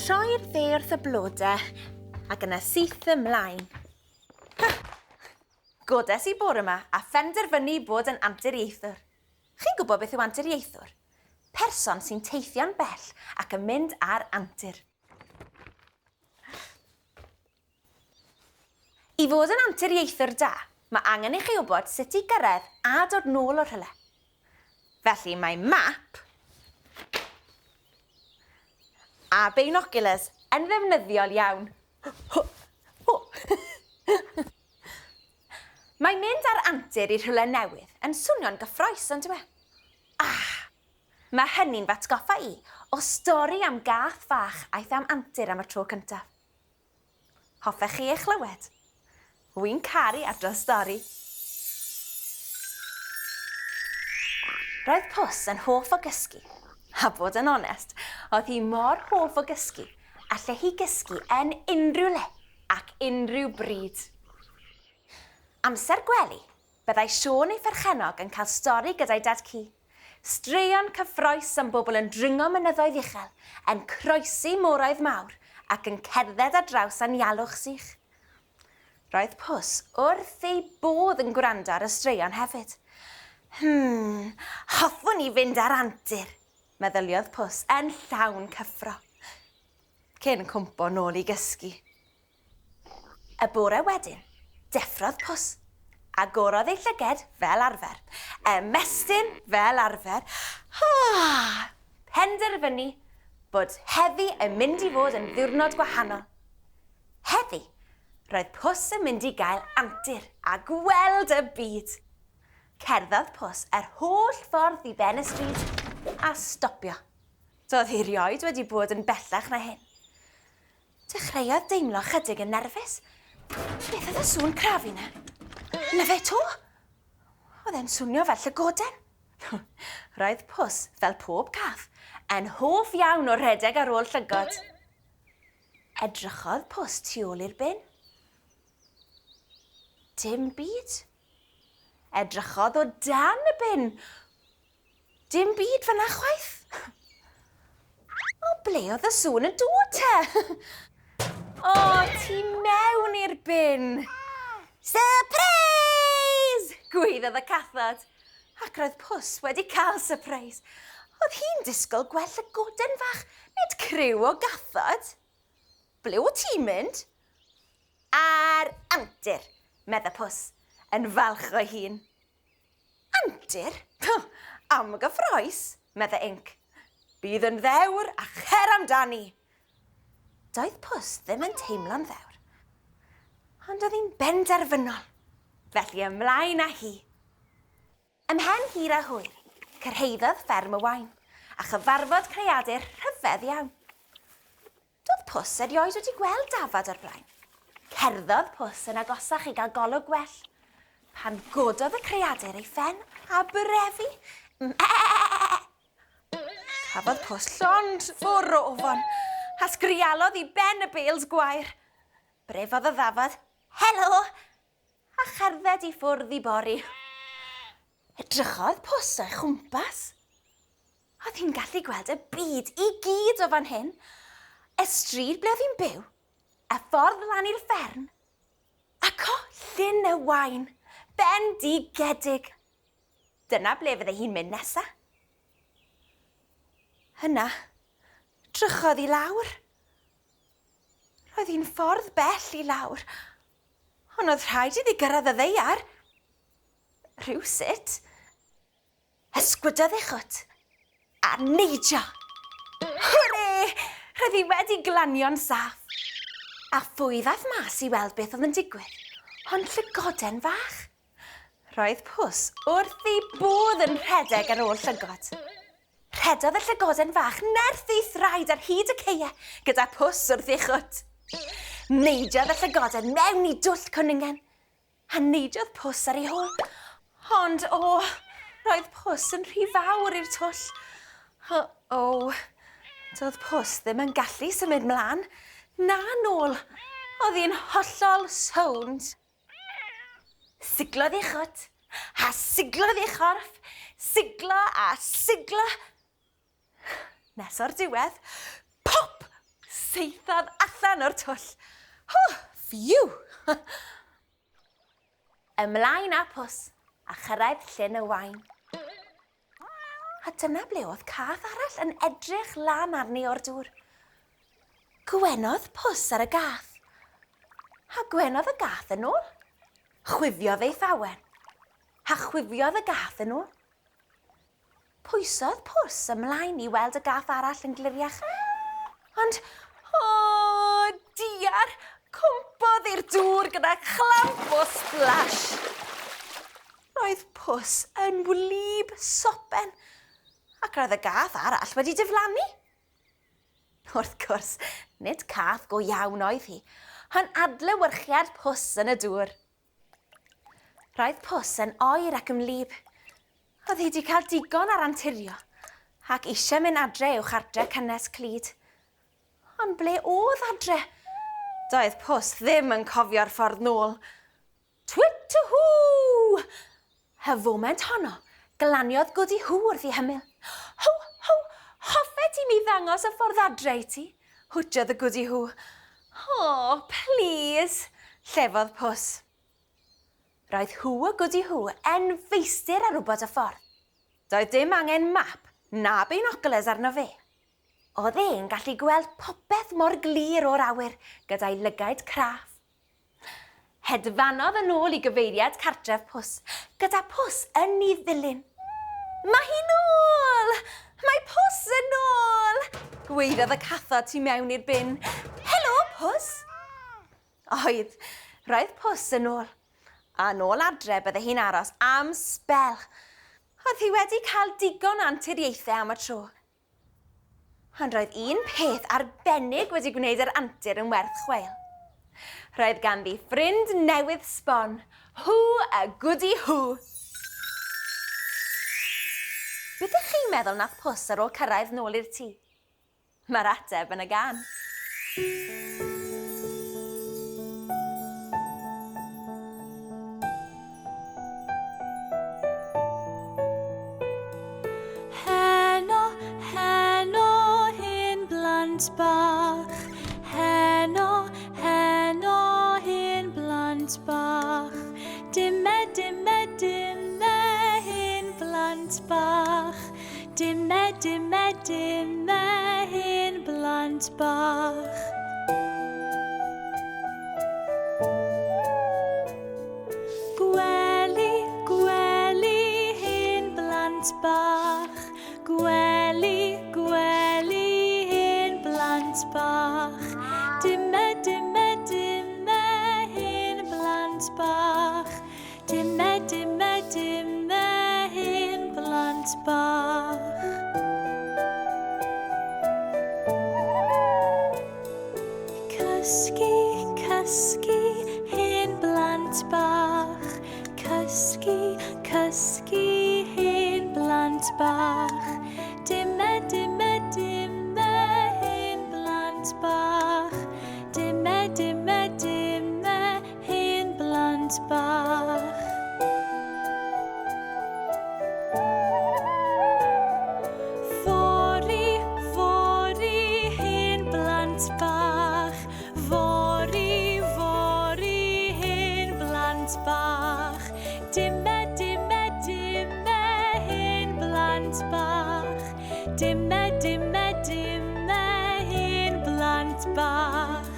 Troi'r dde wrth y blodau ac yna syth ymlaen. Godes I bore yma a phenderfynu bod yn anturiaethwr. Chi'n gwybod beth yw anturiaethwr? Person sy'n teithio'n bell ac yn mynd ar antur. I fod yn anturiaethwr da, mae angen I chi wybod sut I gyrraedd a dod nôl o'r rhywle. Felly mae map a binoculars yn ddefnyddiol iawn. Mae mynd ar antur I rhywle newydd yn swnio'n gyffrous, ond yw e? Mae hynny'n fatgoffa I o stori am gath fach aeth am antur am y tro cyntaf. Hoffech chi eich chlywed? Wy'n caru adrodd stori. Roedd Pws yn hoff o gysgu, a bod yn onest, oedd hi mor hoff o gysgu, allai hi gysgu yn unrhyw le ac unrhyw bryd. Amser gwely, byddai Siôn ei pherchenog yn cael stori gyda'i dad cu. Straeon cyffroes am bobl yn dringo mynyddoedd uchel, yn croesi moraudd mawr ac yn cerdded ar draws anialwch sych. Roedd Pws wrth ei bodd yn gwrando ar y straeon hefyd. Hoffwn I fynd ar antur, meddyliodd Pws yn llawn cyffro. Cyn cwmpo nôl I gysgu. Y bore wedyn, deffrodd Pws. Agorodd ei llyged fel arfer. Ymestyn fel arfer. Penderfynu bod heddi yn mynd I fod yn ddiwrnod gwahanol. Heddi, roedd Pws yn mynd I gael antur a gweld y byd. Cerddodd Pws yr holl ffordd I ben y stryd a stopio. Doedd hi rioed wedi bod yn bellach na hyn. Dechreuodd deimlo chydig yn nerfus. Beth oedd y sŵn crafu na? Na fe to? Oedd e'n swnio fel llygoden. Roedd Pws, fel pob cath, yn hoff iawn o rhedeg ar ôl llygod. Edrychodd Pws tu ôl i'r bin. Dim byd. Edrychodd o dan y bin. Dim byd fyna chwaith. O, ble oedd y sŵn yn dod te? O, ti mewn i'r bin. Surprise! Gwaeddodd y cathod. Ac roedd Pws wedi cael surprise. Oedd hi'n disgwyl gweld llygoden fach, nid criw o gathod. Ble o ti'n mynd? Ar antur, medda Pws, yn falch o hun. Antur? Am gyffroes, medda Inc. Bydd yn ddewr a cher amdani. Doedd Pws ddim yn teimlo'n ddewr, ond oedd hi'n benderfynol, felly ymlaen â hi. Ymhen hir a hwyr, cyrhaeddodd fferm y wain, a chyfarfod creadur rhyfedd iawn. Doedd Pws erioed wedi gweld dafod o'r blaen. Cerddodd Pws yn agosach I gael golwg gwell, pan gododd y creadur ei phen a brefi. Cafodd Pws llond ffwr o ofon, a sgrialodd I ben y bêls gwair. Brefodd y ddafod, helo, a cherdded I ffwrdd I bori. Edrychodd Pws o'i chwmpas. Oedd hi'n gallu gweld y byd I gyd o fan hyn, y stryd ble oedd hi'n byw, y ffordd lan i'r fferm, ac o llyn y wain, bendigedig. Dyna ble fydde hi'n mynd nesa. Yna, drychodd I lawr. Roedd hi'n ffordd bell I lawr, ond oedd rhaid iddi gyrraedd y ddeiar. Rhywsut, ysgwydodd ei chwt a neidio. Hwre! Roedd hi wedi glanio'n saff. A ffwyddaeth mas I weld beth oedd yn digwydd, ond llygoden fach. Roedd Pws wrth ei bodd yn rhedeg ar ôl llygod. Rhedodd y llygoden fach nerth I thraed ar hyd y ceie gyda Pws wrth ei chwt. Neidiodd y llygoden mewn I dwll cwningen, a neidiodd Pws ar ei hôl. Ond roedd Pws yn rhy fawr i'r twll. Doedd Pws ddim yn gallu symud mlaen, na nôl. Oedd hi'n hollol sownd. Siglodd ei chwt, a siglodd ei chorff, siglo a siglo. Nes o'r diwedd, pop! seithodd allan o'r twll. Phew! Ymlaen â pws a chyrraedd llyn y wain. A dyna ble oedd cath arall yn edrych lan arni o'r dŵr. Gwenodd pws ar y gath. A gwenodd y gath yn ôl. Chwifiodd ei thawen. A chwifiodd y gath yn ôl. Pwysodd pws ymlaen i weld y gath arall yn gliriach. Ond, diar, cwmpodd i'r dŵr gyda chlamp o splash. Roedd pws yn wlyb sopen, ac roedd y gath arall wedi diflannu. Wrth gwrs, nid cath go iawn oedd hi, ond adlewyrchiad pws yn y dŵr. Roedd pws yn oer ac ymlyb. Oedd hi wedi cael digon ar anturio, ac eisiau mynd adre uwch adre cynnes Clud. Ond ble oedd adre? Doedd pws ddim yn cofio'r ffordd nôl. Twit-to-hoo! Y foment honno, glaniodd Goody Hw wrth i hymyl. Ho, ho, hoffet i mi ddangos y ffordd adre i ti? Hwtiodd y Goody Hw. Please, llefodd pws. Roedd Hw y Goody Hw yn feistr ar wybod y ffordd. Doedd dim angen map na binoculars arno fe. Oedd e'n gallu gweld popeth mor glir o'r awyr gyda'i lygaid craff. Hedfanodd yn ôl i gyfeiriad cartref pws, gyda pws yn ei ddilyn. Mae hi'n ôl! Mae pws yn ôl! Gweiddodd y cathod tu mewn i'r bin. Helo, pws! Oedd, roedd pws yn ôl. A nôl adre bydde hi'n aros am sbel. Oedd hi wedi cael digon anturiaethau am y tro. Ond roedd un peth arbennig wedi gwneud yr antur yn werth chweil. Roedd ganddi ffrind newydd sbon, Hw a Goody Hw. Beth ydych chi'n meddwl nath pws ar ôl cyrraedd nôl i'r tŷ? Mae'r ateb yn y gan. Heno, heno, hyn blant bach. Heno, heno, hyn blant bach. Dime, dime, dime, hyn blant bach. Dime, dime, dime, hyn blant bach. Gwely, gwely, hyn blant bach. Gwely, gwely, hyn blant bach. Dime, dime, dime, hyn blant bach. Dime, dime, dime, hyn blant bach. Cysgu, cysgu, hyn blant bach. Cysgu, cysgu, hyn blant bach. Dime, dime, dime, hyn blant bach. Dime, dime, dime, hyn blant bach. Fori, fori, hyn blant bach. Fori, fori, hyn blant bach. Dime, dime, dime, hyn blant bach. Dime, dime, dime, hyn blant bach.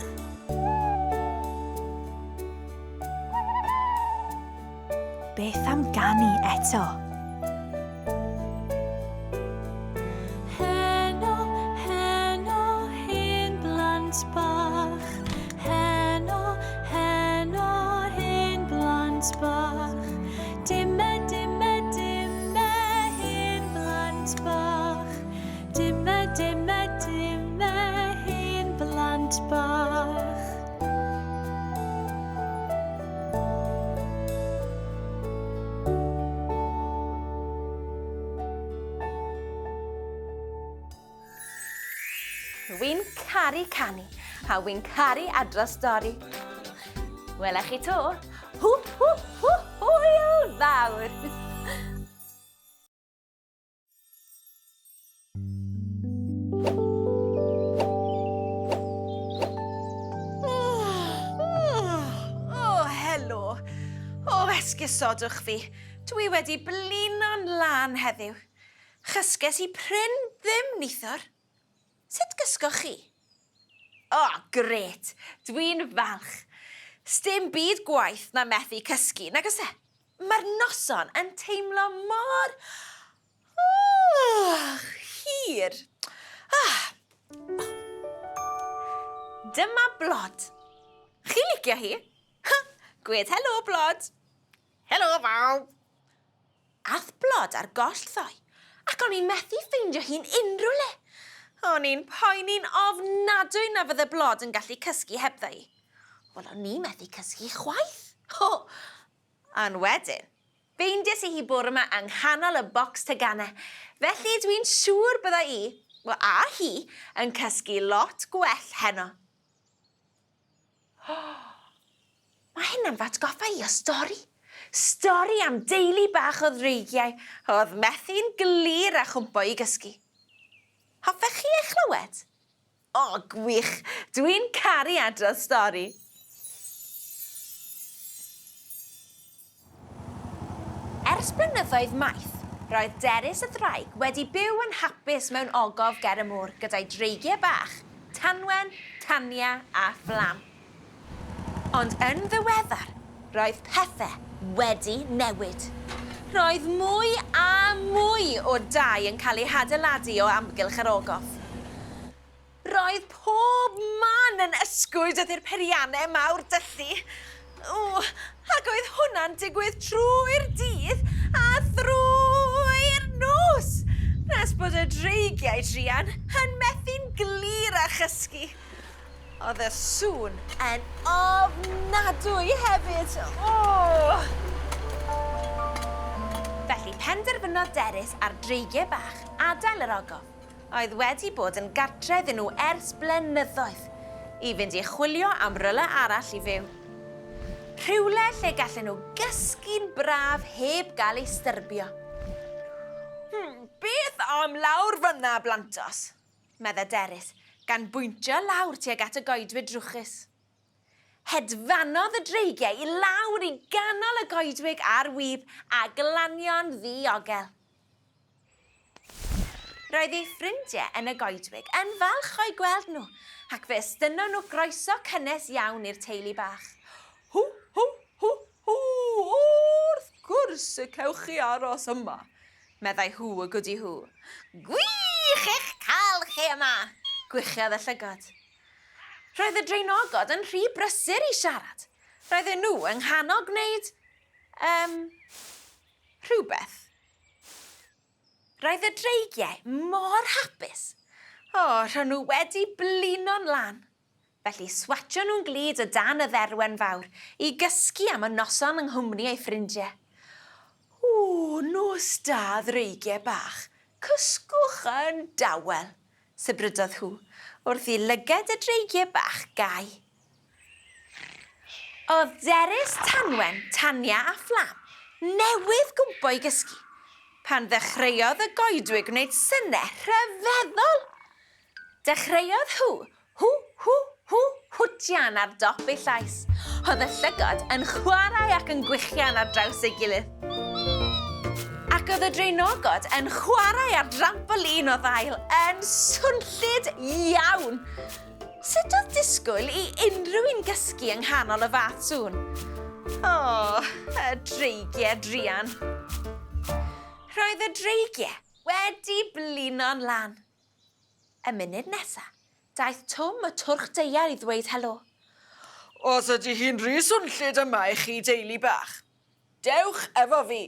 Beth am ganu eto? Heno, heno, hyn blant bach. Heno, heno, hyn blant bach. Dime, dime, dime, hyn blant bach. Dime, dime, dime, hyn blant bach. Wy'n caru canu, a wy'n caru adrodd stori. Welech chi to, hw, hw, hw, hwyl fawr! gysodwch fi. Dwi wedi blino'n lan heddiw. Chysges I pryn ddim nithor. Sut gysgoch chi? O, gret. Dwi'n falch. Sdim byd gwaith na methu cysgu, nag oes e? Mae'r noson yn teimlo mor... hir. Dyma Blod. Chi licio hi? Gwed helo, Blod. Helo, faw. Ath Blod ar goll ddoi, ac o'n i'n methu ffeindio hi'n unrhyw le. O'n i'n poeni'n ofnadwy na fydd y Blod yn gallu cysgu hebdda I. Wel, o'n i'n methu cysgu chwaith. A'n wedyn, ffeindies I hi bore yma yng nghanol y bocs teganau. Felly dwi'n siŵr bydda I, a hi, yn cysgu lot gwell heno. Mae hynna'n fatgoffa I o stori. Stori am deulu bach o ddreigiau oedd methu'n glir a chwmpo I gysgu. Hoffech chi eich chlywed? O, gwych. Dwi'n caru adrodd stori. Ers blynyddoedd maith, roedd Derys y ddraig wedi byw yn hapus mewn ogof ger y môr gyda'i dreigiau bach, Tanwen, Tania a Fflam. Ond yn ddiweddar, roedd pethau wedi newid. Roedd mwy a mwy o dai yn cael ei adeiladu o amgylch yr ogof. Roedd pob man yn ysgwyd oedd i'r periannau mawr dyllu. Ac oedd hwnna'n digwydd trwy'r dydd a thrwy'r nos. Nes bod y dreigiau drian yn methu'n glir a chysgu. Oedd y sŵn yn ofnadwy hefyd. Felly penderfynodd Derys ar dreigiau bach adael yr ogof. Oedd wedi bod yn gartref nhw ers blynyddoedd I fynd I chwilio am rywle arall I fyw. Rhywle lle gallen nhw gysgu'n braf heb gael ei styrbio. Beth am lawr fyna, Blantos? Medda Derys, gan bwyntio lawr tuag at y goedwig drwchus. Hedfanodd y dreigiau I lawr I ganol y goedwig a'r wyb a glanio'n ddiogel. Roedd ei ffrindiau yn y goedwig yn falch o'i gweld nhw, ac fe ystynnon nhw groeso cynnes iawn i'r teulu bach. Hw, wrth gwrs y cewch chi aros yma, meddai hw y gwdi hw. Gwych eich cael chi yma, gwichiodd y llygod. Roedd y dreinogod yn rhy brysur I siarad. Roedden nhw yng nghanol gwneud... rhywbeth. Roedd y dreigiau mor hapus. Rhan nhw wedi blino'n lan. Felly swatio nhw'n glid o dan y dderwen fawr I gysgu am y noson yng nghwmni ei ffrindiau. Nos da ddreigiau bach. Cysgwch yn dawel, sybrydodd hw, wrth I lyged y dreigiau bach gau. Oedd Derys, Tanwen, Tania a Fflam newydd gwmpo I gysgu, pan ddechreuodd y goedwig wneud synnau rhyfeddol. Dechreuodd hwtian ar dop ei llais. Oedd y llygod yn chwarae ac yn gwychian ar draws ei gilydd. Ac oedd y dreinogod yn chwarae ar drampolin o ddail yn swnllyd iawn. Sut oedd disgwyl I unrhyw un gysgu yng nghanol y fath sŵn? Y dreigiau drian. Roedd y dreigiau wedi blino'n lan. Y munud nesaf, daeth Twm y twrch deiar I ddweud helo. Os ydy hi'n rhy swnllyd yma I chi deulu bach, dewch efo fi.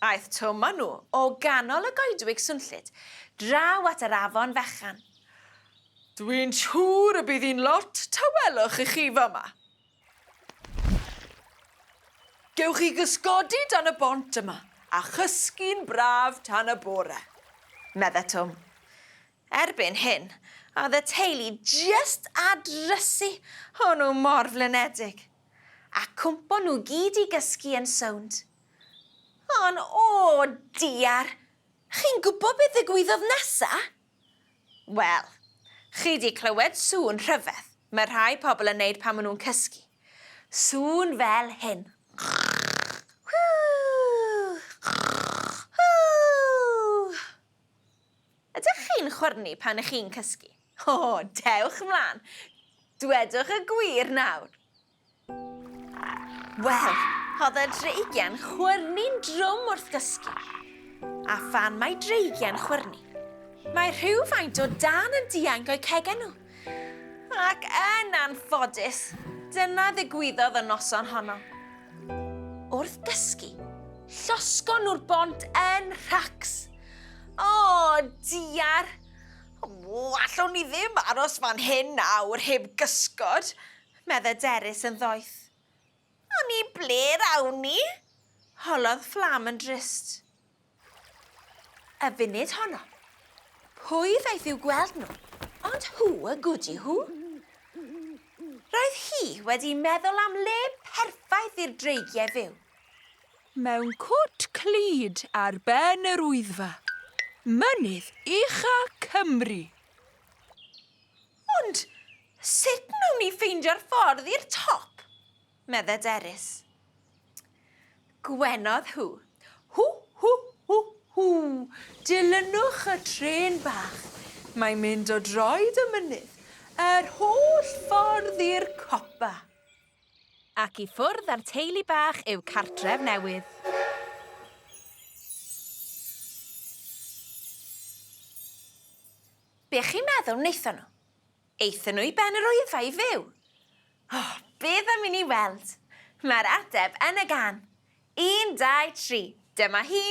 Aeth Twm â nhw o ganol y goedwig swnllyd draw at yr afon fechan. Dwi'n siŵr y bydd hi'n lot tawelwch I chi fyma. Gewch chi gysgodi dan y bont yma a chysgu'n braf tan y bore, medda Twm. Erbyn hyn, oedd y teulu just a drysu o'n nhw mor flynedig, a cwmpo nhw gyd I gysgu yn sownd. Ond diar, chi'n gwybod beth ddigwyddodd nesa? Wel, chi 'di clywed sŵn rhyfedd mae rhai pobl yn neud pan maen nhw'n cysgu. Sŵn fel hyn. chwrnu pan ych chi'n cysgu? O, dewch mlaen. Dwedwch y gwir nawr. Wel, oedd y dreigian chwrnu'n drwm wrth gysgu. A phan mae dreigian chwrnu, mae rhywfaint o dan yn dianc o'i cegen nhw. Ac yn anffodus, dyna ddigwyddodd y noson honno. Wrth gysgu, llosgon nhw'r bont yn rhacs. O, diar! O, allwn ni ddim aros fan hyn nawr heb gysgod, medde Derys yn ddoeth. A ni ble rawn ni? Holodd Fflam yn drist. Y funud honno, pwy ddaeth i'w gweld nhw, ond hw y gwdi hw? Roedd hi wedi meddwl am le perffaith i'r dreigiau fyw. Mewn cwt clud ar ben yr wyddfa. Mynydd ucha Cymru. Ond sut wnawn ni ffeindio'r ffordd i'r top? Medde Derys. Gwenodd hw. Hw, hw, hw, hw. Dilynwch y tren bach. Mae'n mynd o droed y mynydd, yr holl ffordd i'r copa. Ac i ffwrdd â'r teulu bach i'w cartref newydd. Be chi'n meddwl wnaethon nhw? Eithon nhw i ben yr wyddfa i fyw? Oh, beth am i ni weld? Mae'r ateb yn y gan. 1, 2, 3. Dyma hi.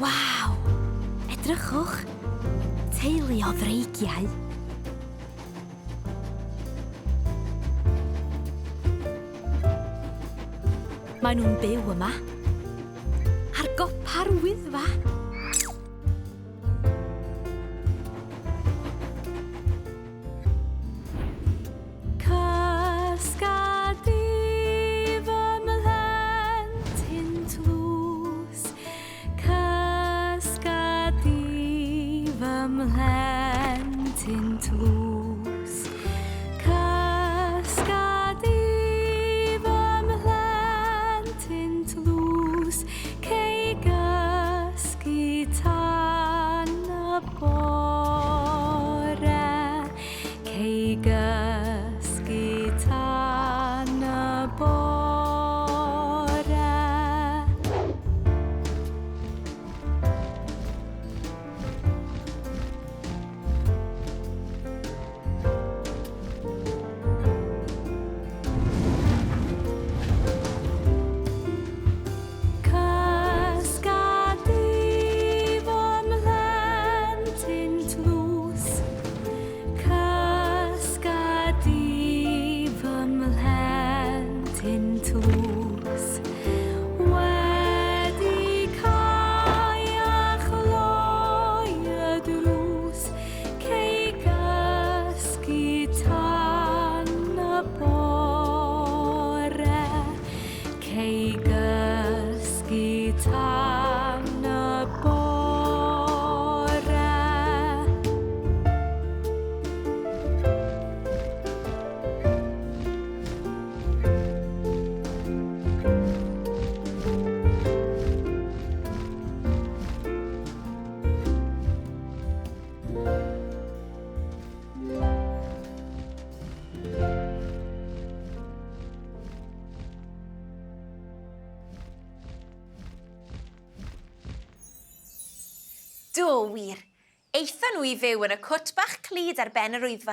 Waw! Edrychwch. Teulu o ddreigiau. Maen nhw'n byw yma. Ar gopa'r wyddfa. Do wir. Eithon nhw i fyw yn y cwt bach clud ar ben yr wyddfa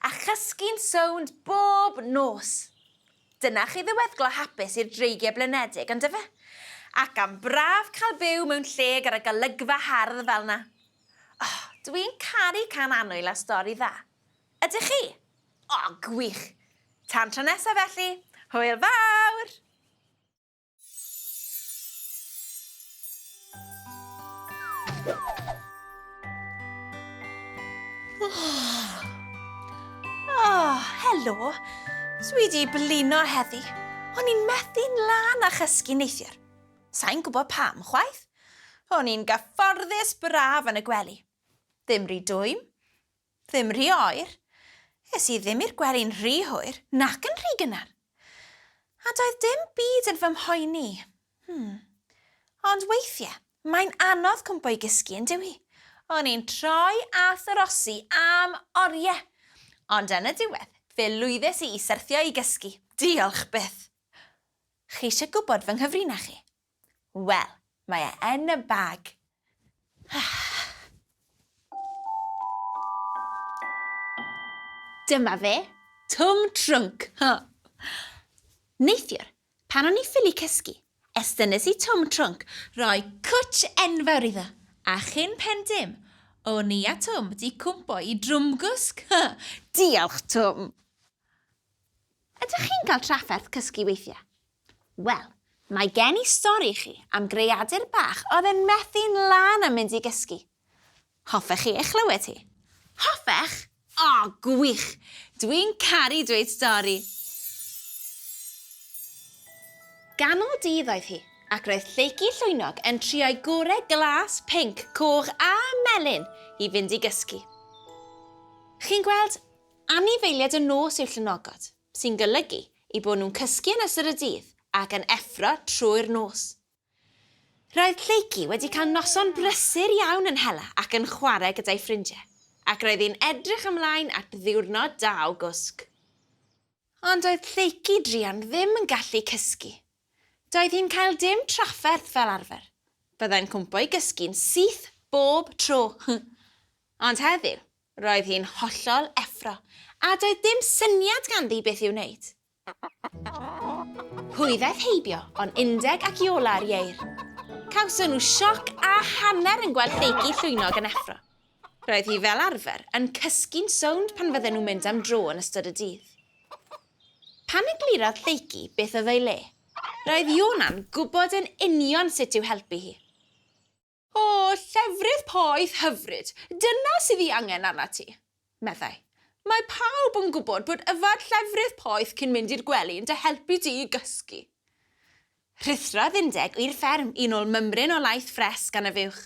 a chysgu'n sownd bob nos. Dyna chi ddiweddglo hapus i'r dreigiau blinedig, ond efe? Ac am braf cael byw mewn lle gyda golygfa hardd fel na. Oh, dwi'n caru can anwyl a stori dda. Ydych chi? O, gwych. Tan tro nesaf felly. Hwyl fawr! Oh, helo. Dwi wedi blino heddi. O'n i'n methu'n lan a chysgu neithiwr. Sa'n gwybod pam, chwaith. O'n i'n gyfforddus braf yn y gwely. Ddim rhy dwym, ddim rhy oer. Es i ddim i'r gwely'n rhy hwyr, nac yn rhy gynnar. A doedd dim byd yn fy mhoeni. Ond weithiau, mae'n anodd cwmpo i gysgu yn dyw hi. O'n i'n troi a thorosi am oriau. Ond yn y diwedd, fe lwyddus i syrthio i gysgu. Diolch byth. Chi eisiau gwybod fy nghyfrinach chi? Wel, mae e yn y bag. Dyma fe, Twm Trwnc. Neithiwr, pan o'n i ffili cysgu, estynnes i Twm Trwnc roi cwtsh enfawr iddo. A chyn pen dim, o'n i a Twm di cwmpo i drwmgwsg. Diolch, Twm. Ydych chi'n cael trafferth cysgu weithiau? Wel, mae gen i stori i chi am greadur bach oedd yn methu'n lan am mynd i gysgu. Hoffech chi eich chlywed hi? Hoffech? O, gwych! Dwi'n caru dweud stori. Ganol dydd oedd hi, ac roedd lleici llwynog yn trio'i gorau glas, pinc, coch a melyn i fynd i gysgu. Chi'n gweld, anifeiliaid y nos yw llynogod, sy'n golygu i bod nhw'n cysgu yn ystod y dydd ac yn effro trwy'r nos. Roedd lleici wedi cael noson brysur iawn yn hela ac yn chwarae gyda'i ffrindiau, ac roedd hi'n edrych ymlaen at ddiwrnod da o gwsg. Ond oedd lleici druan ddim yn gallu cysgu. Doedd hi'n cael dim trafferth fel arfer. Byddai'n cwmpo i gysgu'n syth bob tro. Ond heddiw, roedd hi'n hollol effro, a doedd dim syniad ganddi beth i'w wneud. Hwyddaeth heibio ond undeg ac iola ar ieir. Cawson nhw sioc a hanner yn gweld lleici llwynog yn effro. Roedd hi fel arfer yn cysgu'n sownd pan fydden nhw'n mynd am dro yn ystod y dydd. Pan eglurodd lleici beth oedd ei le, roedd Iona'n gwybod yn union sut i'w helpu hi. O, llefrith poeth hyfryd, dyna sydd hi angen arna ti, meddai. Mae pawb yn gwybod bod yfad llefrith poeth cyn mynd i'r gwely yn dy helpu ti i gysgu. Rhythrodd undeg i'r fferm un ôl mymryn o laeth ffres gan y fuwch.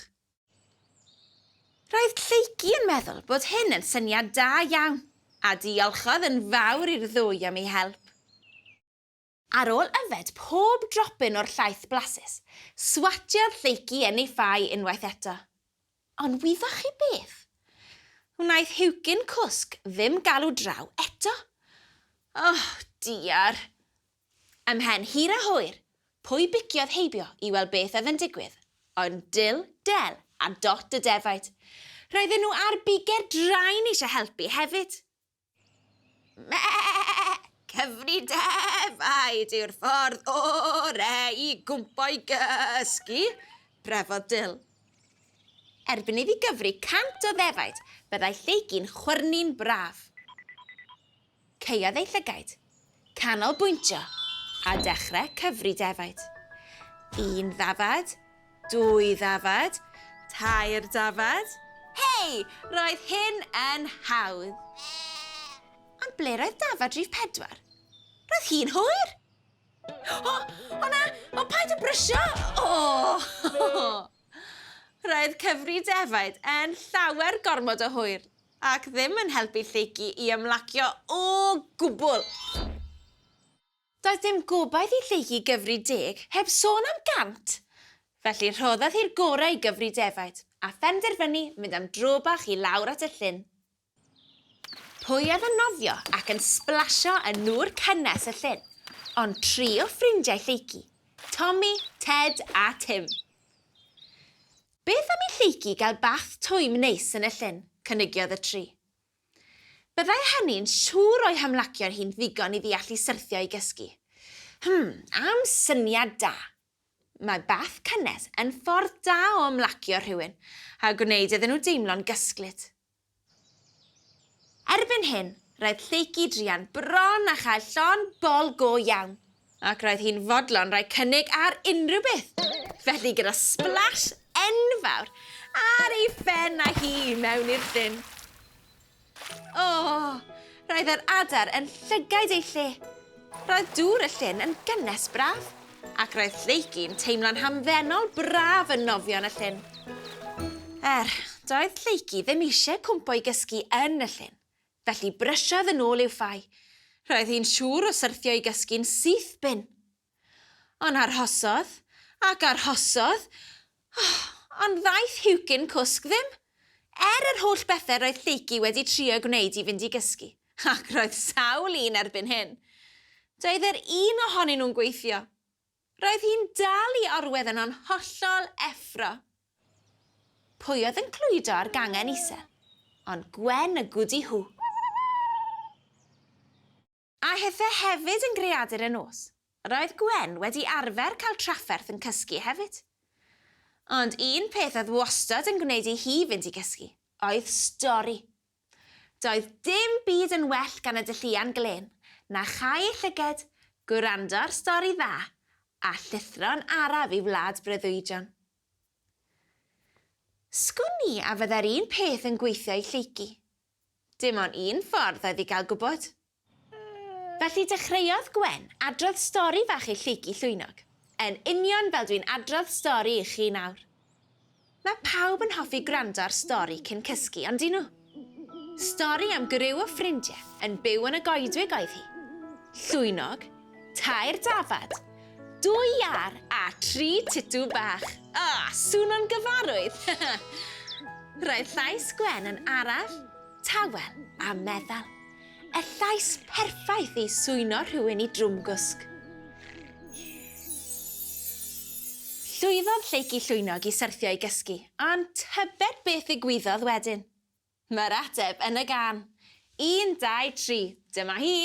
Roedd lleici yn meddwl bod hyn yn syniad da iawn, a diolchodd yn fawr i'r ddwy am ei help. Ar ôl yfed pob dropyn o'r llaeth blasus, swatiodd lleici yn ei ffai unwaith eto. Ond wyddwch chi beth? Wnaeth hiwgyn cwsg ddim galw draw eto. Oh, diar. Ymhen hir a hwyr, pwy biciodd heibio i weld beth oedd yn digwydd, ond Dil, Del a Dot y defaid. Roedden nhw ar biger draen eisiau helpu hefyd. Cyfri defaid yw'r ffordd orau i gwmpo i gysgu, brefodd Dil. Erbyn iddi gyfri 100 o ddefaid, byddai lleigi'n chwyrnu'n braf. Ceiodd ei llygaid, canolbwyntio, a dechrau cyfri defaid. 1 ddafad, 2 ddafad, 3 ddafad. Hei, roedd hyn yn hawdd. Ond ble roedd dafad rhif 4? Roedd hi'n hwyr. O na, paid y brysio. Roedd cyfri defaid yn llawer gormod o hwyr, ac ddim yn helpu lleici i ymlacio o gwbl. Doedd dim gobaith i lleici gyfri 10 heb sôn am 100. Felly rhoddodd hi'r gorau i gyfri defaid, a phenderfynu mynd am dro bach i lawr at y llyn. Pwy oedd yn nofio ac yn splasio yn nŵr cynnes y llyn, ond 3 o ffrindiau lleici, Tommy, Ted a Tim. Beth am i lleici gael bath twym neis yn y llyn, cynigiodd y 3. Byddai hynny'n siŵr o'i hymlacio hi'n ddigon i ddeall i syrthio i gysgu. Am syniad da. Mae bath cynnes yn ffordd da o ymlacio rhywun, a gwneud iddyn nhw deimlo'n gysglyd. Erbyn hyn, roedd lleici drian bron a chael llon bol go iawn, ac roedd hi'n fodlon rhoi cynnig ar unrhyw beth. Felly gyda splash enfawr ar ei phen a hi mewn i'r llyn. Roedd yr adar yn llygaid ei lle. Roedd dŵr y llyn yn gynnes braf, ac roedd lleici'n teimlo'n hamddenol braf yn nofio yn y llyn. Doedd lleici ddim eisiau cwmpo i gysgu yn y llyn, felly brysiodd yn ôl i'w ffai. Roedd hi'n siŵr o syrthio i gysgu'n syth bin. Ond arhosodd, ac arhosodd, ond ddaeth Hwcyn cwsg ddim. Yr holl bethau roedd Lleici wedi trio gwneud i fynd i gysgu, ac roedd sawl un erbyn hyn. Doedd yr un ohonyn nhw'n gweithio. Roedd hi'n dal i orwedd yn hollol effro. Pwy oedd yn clwydo ar gangen isel? Ond Gwen y gwdi hw. A hethau hefyd yn greadur y nos. Roedd Gwen wedi arfer cael trafferth yn cysgu hefyd. Ond un peth oedd wastad yn gwneud i hi fynd i gysgu oedd Stori. Doedd dim byd yn well gan y dylluan glen na chau ei llyged, gwrando ar stori dda a llithro'n araf i wlad breuddwydion. Sgwni a fydda'r un peth yn gweithio i Lleici. Dim ond un ffordd oedd i gael gwybod. Felly dechreuodd Gwen adrodd stori fach i Lleici llwynog, yn union fel dwi'n adrodd stori i chi nawr. Mae pawb yn hoffi gwrando ar stori cyn cysgu, ond dyn nhw. Stori am gryw o ffrindiau yn byw yn y goedwig oedd hi. Llwynog, tair dafad, 2 iar a 3 titw bach. Sŵn o'n gyfarwydd. Roedd llais Gwen yn araf, tawel a meddal. Y llais perffaith i swyno rhywun i drwmgwsg. Llwyddodd Lleici llwynog i syrthio i gysgu, ond tybed beth ddigwyddodd wedyn. Mae'r ateb yn y gan. 1, 2, 3, dyma hi.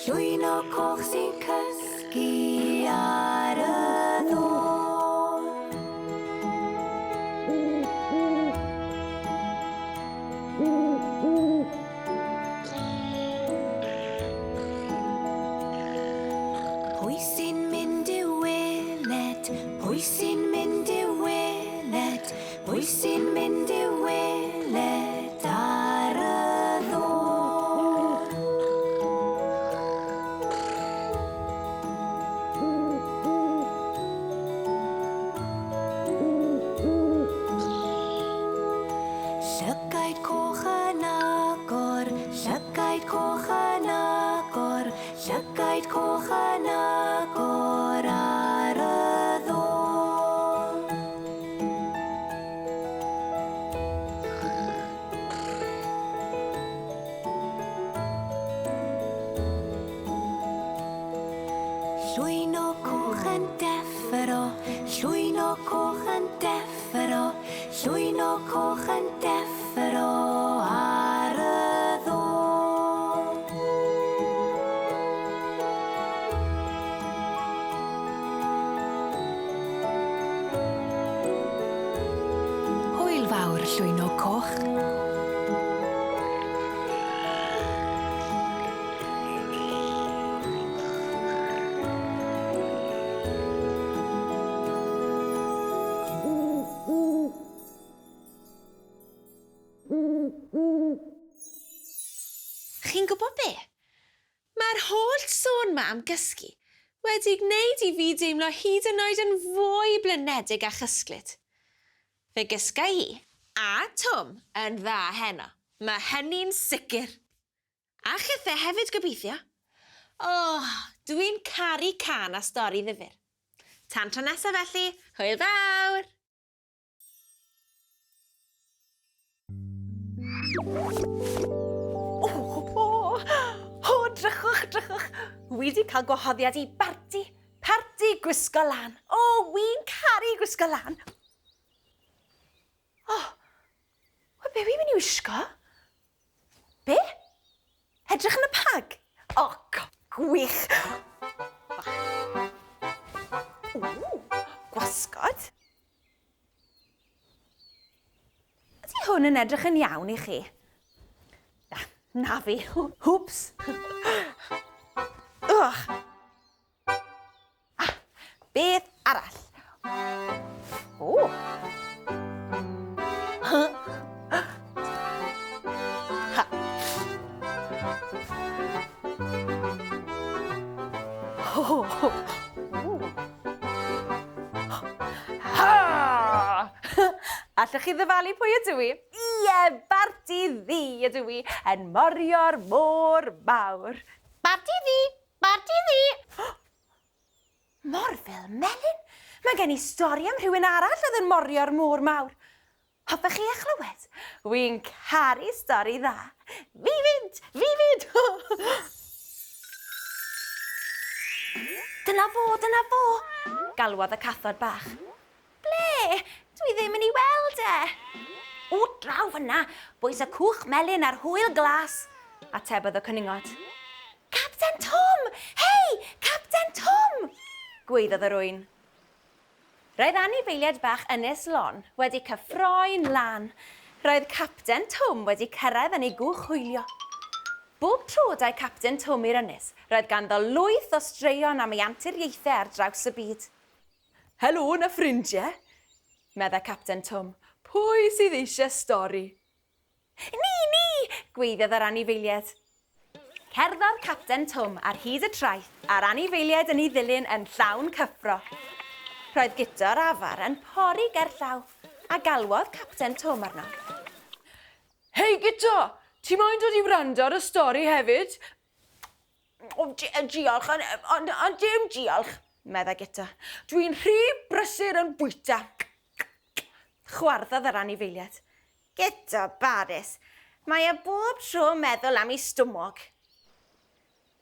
Llwyno coch sy'n cysgu ar y ddôn. Pwy sy'n mynd i'w weled? Pwy sy'n mynd i'w weled? Pwy sy'n mynd i'w weled ar y ddôn? Llygaid coch yn agor, llygaid coch yn agor, llygaid coch yn agor ar y ddôn. Llwyno coch yn deffro, llwyno coch yn deffro, llwyno coch yn deffro ar y ddôn. Hwyl fawr, llwyno coch. Chi'n gwybod be? Mae'r holl sôn ma am gysgu wedi gwneud i fi deimlo hyd yn oed yn fwy blinedig a chysglyd. Fe gysga i a Twm yn dda heno. Mae hynny'n sicr. A chithau hefyd gobeithio. Dwi'n caru can a stori ddifyr. Tan tro nesaf felly, hwyl fawr! Drychwch. Wedi cael gwahoddiad i parti gwisgo lan. Wi'n caru gwisgo lan. Be wi'n mynd i wisgo? Be? Edrych yn y pag? Gwych. Gwasgod. Ydy hwn yn edrych yn iawn i chi? Na fi. Hwps. Ugh. Beth arall? O. Allwch chi ddyfalu pwy ydw i? Ie, Barti Ddi ydw i, yn morio'r môr mawr. Barti Ddi! Barti Ddi! Morfil melyn? Mae gen i stori am rhywun arall oedd yn morio'r môr mawr. Hoffech chi eich clywed? Wy'n caru stori dda. Fi fynd! Fi fynd! Dyna fo, galwodd y cathod bach. Ble? Dwi ddim yn ei weld e. O, draw fyna, bwys y cwch melyn ar hwyl glas, atebodd y cyningod. Capten Tom! Hei, Capten Tom! Gweiddodd yr wyn. Roedd anifeiliaid bach Ynys Lon wedi cyffroi'n lan. Roedd Capten Tom wedi cyrraedd yn ei gwch hwylio. Bob tro dau Capten Tom i'r ynys, roedd ganddo lwyth o straeon am ei anturiaethau ar draws y byd. Helo na ffrindiau, medda Capten Tom. Pwy sydd eisiau stori? Ni, gweiddodd yr anifeiliaid. Cerddodd Capten Tom ar hyd y traeth a'r anifeiliaid yn ei ddilyn yn llawn cyffro. Roedd Guto'r afar yn pori gerllaw a galwodd Capten Tom arno. Hei Guto, ti moyn dod i wrando ar y stori hefyd? Diolch, ond dim diolch, medda Guto. Dwi'n rhy brysur yn bwyta. Chwarddodd yr anifeiliaid. Guto Baris, mae e bob tro meddwl am ei stwmog.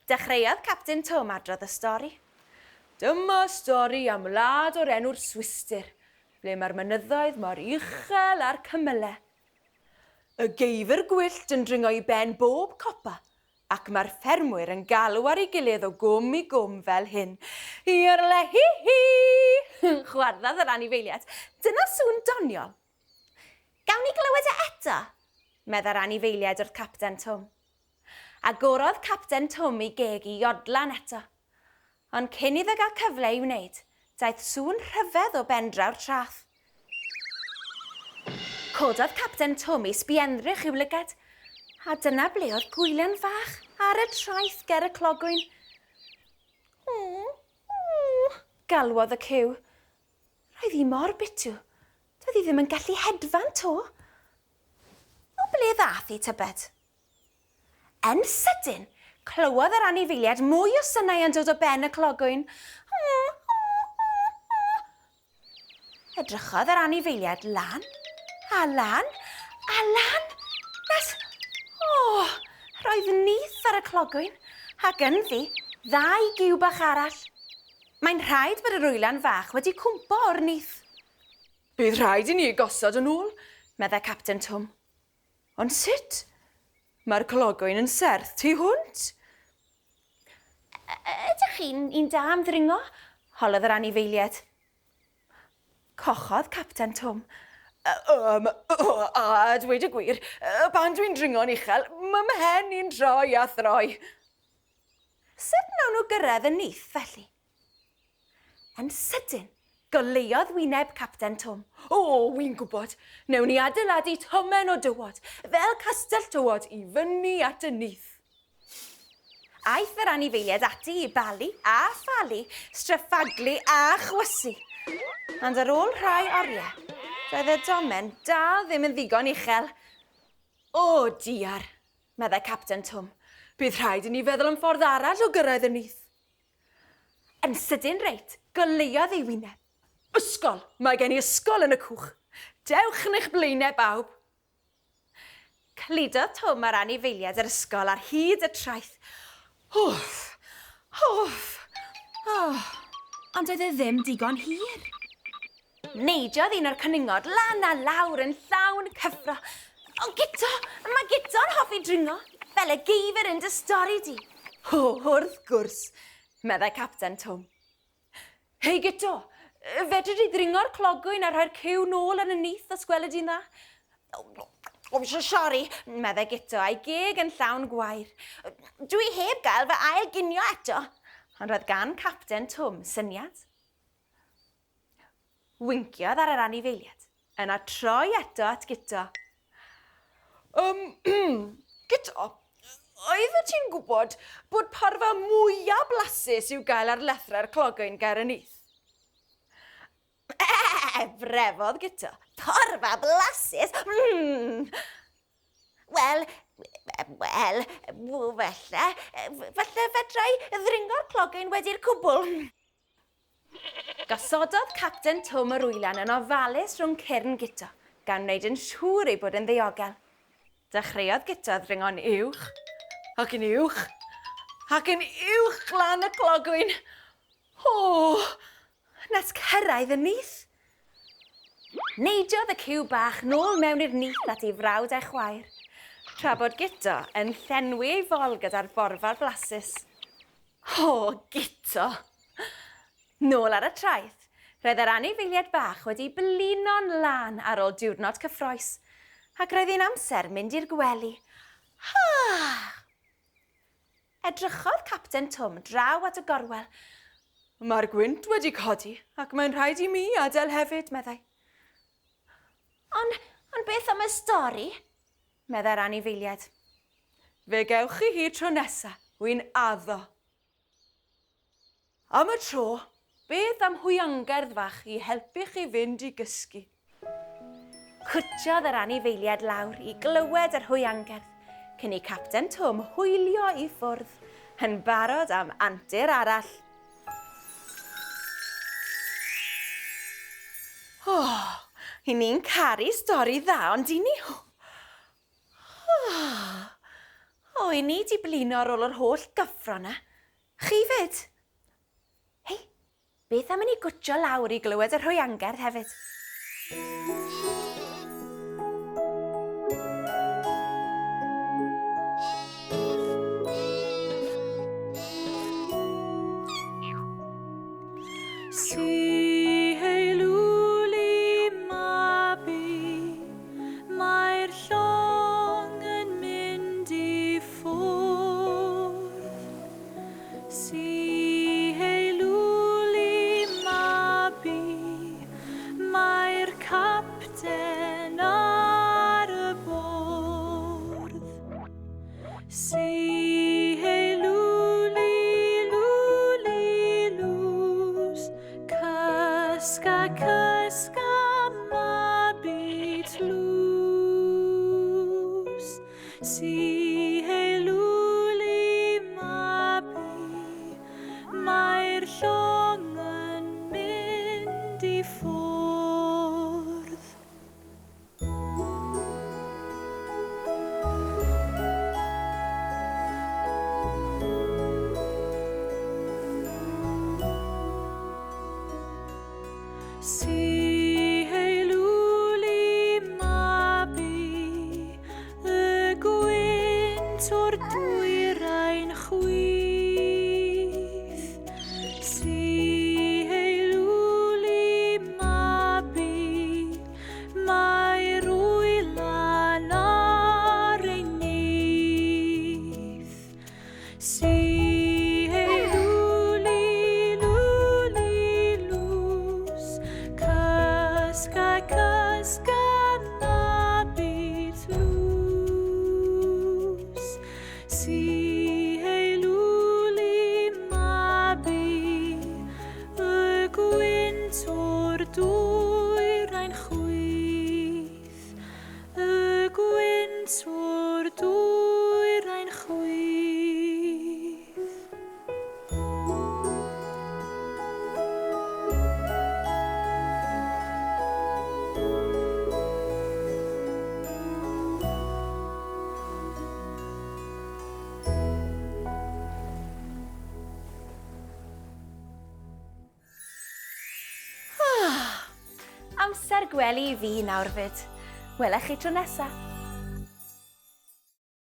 Dechreuodd Capten Tom adrodd y stori. Dyma stori am wlad o'r enw'r Swistir, ble mae'r mynyddoedd mor uchel a'r cymylau. Y geifr gwyllt yn dringo i ben bob copa, ac mae'r ffermwyr yn galw ar ei gilydd o gwm i gwm fel hyn. Iarle hi hi! Chwarddodd yr anifeiliaid. Dyna sŵn doniol. Gawn ni glywed e eto, medda'r anifeiliaid wrth Capten Tom. Agorodd Capten Tom i geg i iodlan eto. Ond cyn iddo gael cyfle i wneud, daeth sŵn rhyfedd o bendraw'r traeth. Cododd Capten Tom i sbienddrych i'w lygad, a dyna ble oedd gwylian fach ar y traeth ger y clogwyn. Galwodd y cyw. Roedd hi mor bitw, doedd hi ddim yn gallu hedfan to. O ble ddath hi tybed? Yn sydyn, clywodd yr anifeiliaid mwy o synau yn dod o ben y clogwyn. Edrychodd yr anifeiliaid lan, a lan, a lan. Nes, roedd nyth ar y clogwyn, ac yn ddi, ddau giw bach arall. Mae'n rhaid bod yr wylan fach wedi cwmpo o'r nyth. Bydd rhaid i ni gosod yn ôl, medda Capten Tom. Ond sut? Mae'r clogwyn yn serth tu hwnt. Ydych chi'n un da am ddringo? Holodd yr anifeiliaid. Cochodd Capten Tom. A dweud y gwir, pan dwi'n dringo'n uchel, mae mhen i'n troi a throi. Sut nawn nhw gyrraedd y nyth felly? Yn sydyn, goleuodd wyneb Capten Tom. Wy'n gwybod, newn ni adeiladu tomen o dywod, fel castell tywod i fyny at y nyth. Aeth yr anifeiliaid ati i balu a phalu, straffaglu a chwysu. Ond ar ôl rhai oriau, doedd y domen dal ddim yn ddigon uchel. O diar, medda Capten Tom, bydd rhaid i ni feddwl am ffordd arall o gyrraedd y nyth. Yn sydyn reit, goleuodd ei wyneb. Ysgol, mae gen i ysgol yn y cwch. Dewch yn eich blaenau bawb. Cludodd Tom ar anifeiliaid yr ysgol ar hyd y traeth. Ond oedd e ddim digon hir. Neidiodd un o'r cyningod lan a lawr yn llawn cyffro. O Guto, mae Guto'n hoffi dringo, fel y geifr yn dy stori di. Wrth gwrs, medda Capten Tom. Hei Guto, fedri di ddringo'r clogwyn a rhoi'r cyw nôl yn y nyth os gweled i'n dda? Sori, meddai Gito a'i geg yn llawn gwair. Dwi heb gael fy ail ginio eto, ond roedd gan Capten Twm syniad. Winciodd ar yr anifeiliaid, yna troi eto at Gito. Gito, oeddet ti'n gwybod bod parfa mwyaf blasus i'w gael ar lethre'r clogoen ger y nyth? Brefodd Gito. Porfa blasus? Wel, falle fedrai ddringo'r clogoen wedi'r cwbl. Gosododd Capten Twm yr wylan yn ofalus rhwng cyrn Gito, gan wneud yn siŵr ei bod yn ddiogel. Dechreuodd Gito ddringo'n uwch, ac yn uwch, ac yn uwch lan y clogwyn. Nes cyrraedd y nyth. Neidiodd y ciw bach nôl mewn i'r nyth at ei frawd a'i chwaer, tra bod Gito yn llenwi ei fol gyda'r borfa'r blasus. Gito! Nôl ar y traeth, roedd yr anifeiliaid bach wedi blino'n lan ar ôl diwrnod cyffroes, ac roedd hi'n amser mynd i'r gwely. Edrychodd Capten Twm draw at y gorwel. Mae'r gwynt wedi codi, ac mae'n rhaid i mi adael hefyd, meddai. Ond beth am y stori? Meddai'r anifeiliaid. Fe gewch chi hi tro nesa, wy'n addo. Am y tro, beth am hwiangerddi fach i helpu chi fynd i gysgu? Cwtiodd yr anifeiliaid lawr i glywed yr hwiangerddi, cyn i Capten Twm hwylio i ffwrdd, yn barod am antur arall. I ni'n caru stori dda, ond i ni... I ni di blino ar ôl yr holl gyffro na. Chi fyd? Hei, beth am i ni gwtio lawr i glywed yr hwiangerddi hefyd? Amser gwely i fi nawr fyd. Welech chi tro nesa.